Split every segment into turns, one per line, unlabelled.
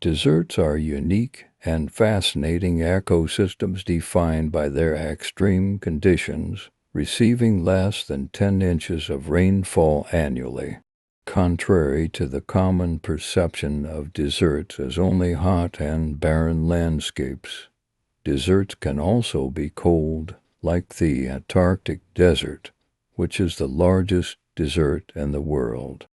Deserts are unique and fascinating ecosystems defined by their extreme conditions, receiving less than 10 inches of rainfall annually. Contrary to the common perception of deserts as only hot and barren landscapes, deserts can also be cold, like the Antarctic desert, which is the largest desert in the world.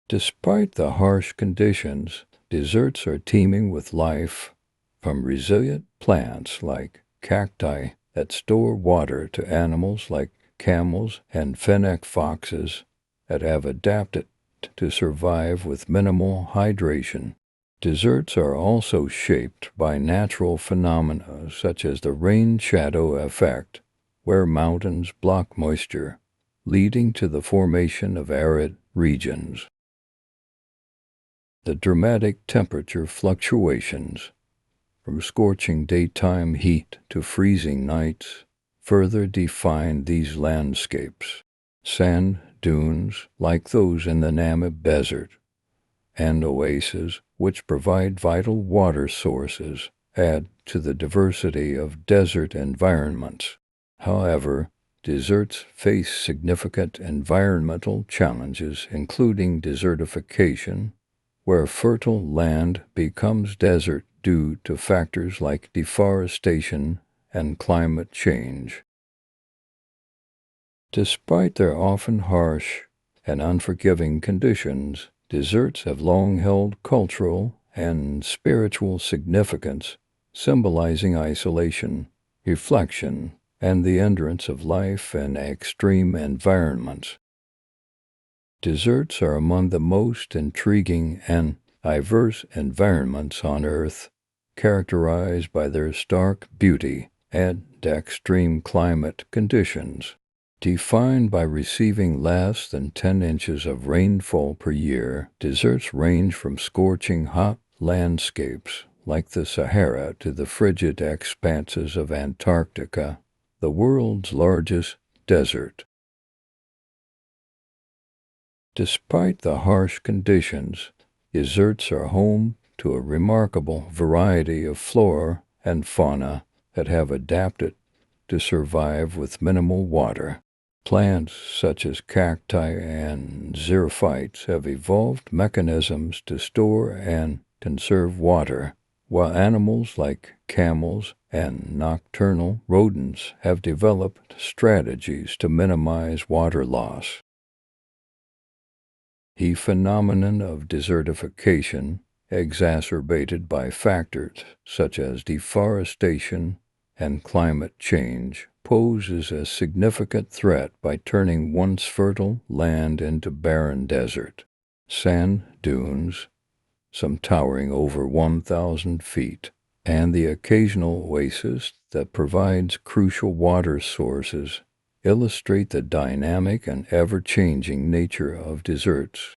Despite the harsh conditions, deserts are teeming with life, from resilient plants like cacti that store water to animals like camels and fennec foxes that have adapted to survive with minimal hydration. Deserts are also shaped by natural phenomena such as the rain-shadow effect, where mountains block moisture, leading to the formation of arid regions. The dramatic temperature fluctuations, from scorching daytime heat to freezing nights, further define these landscapes. Sand dunes, like those in the Namib Desert, and oases, which provide vital water sources, add to the diversity of desert environments. However, deserts face significant environmental challenges, including desertification, where fertile land becomes desert due to factors like deforestation and climate change. Despite their often harsh and unforgiving conditions, deserts have long held cultural and spiritual significance, symbolizing isolation, reflection, and the endurance of life in extreme environments. Deserts are among the most intriguing and diverse environments on Earth, characterized by their stark beauty and extreme climate conditions. Defined by receiving less than 10 inches of rainfall per year, deserts range from scorching hot landscapes like the Sahara to the frigid expanses of Antarctica, the world's largest desert. Despite the harsh conditions, deserts are home to a remarkable variety of flora and fauna that have adapted to survive with minimal water. Plants such as cacti and xerophytes have evolved mechanisms to store and conserve water, while animals like camels and nocturnal rodents have developed strategies to minimize water loss. The phenomenon of desertification, exacerbated by factors such as deforestation and climate change, poses a significant threat by turning once fertile land into barren desert. Sand dunes, some towering over 1,000 feet, and the occasional oasis that provides crucial water sources illustrate the dynamic and ever-changing nature of deserts.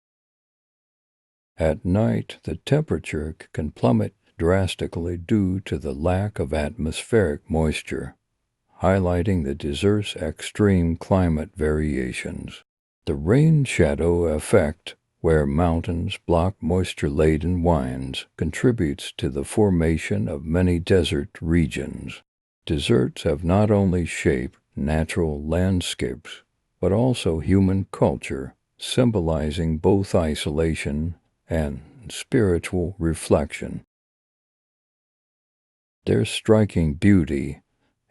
At night, the temperature can plummet drastically due to the lack of atmospheric moisture, highlighting the desert's extreme climate variations. The rain-shadow effect, where mountains block moisture-laden winds, contributes to the formation of many desert regions. Deserts have not only shaped natural landscapes, but also human culture, symbolizing both isolation and spiritual reflection. Their striking beauty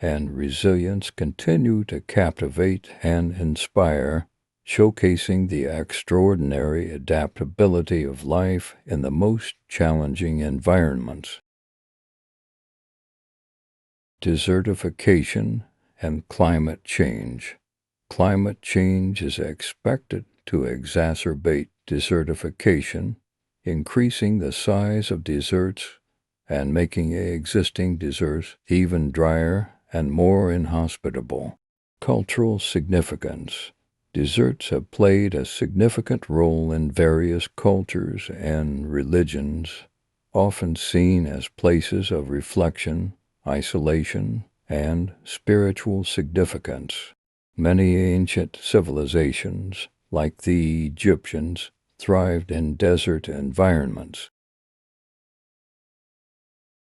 and resilience continue to captivate and inspire, showcasing the extraordinary adaptability of life in the most challenging environments. Desertification and climate change. Climate change is expected to exacerbate desertification, increasing the size of deserts and making existing deserts even drier and more inhospitable. Cultural significance. Deserts have played a significant role in various cultures and religions, often seen as places of reflection, isolation, and spiritual significance. Many ancient civilizations, like the Egyptians, thrived in desert environments,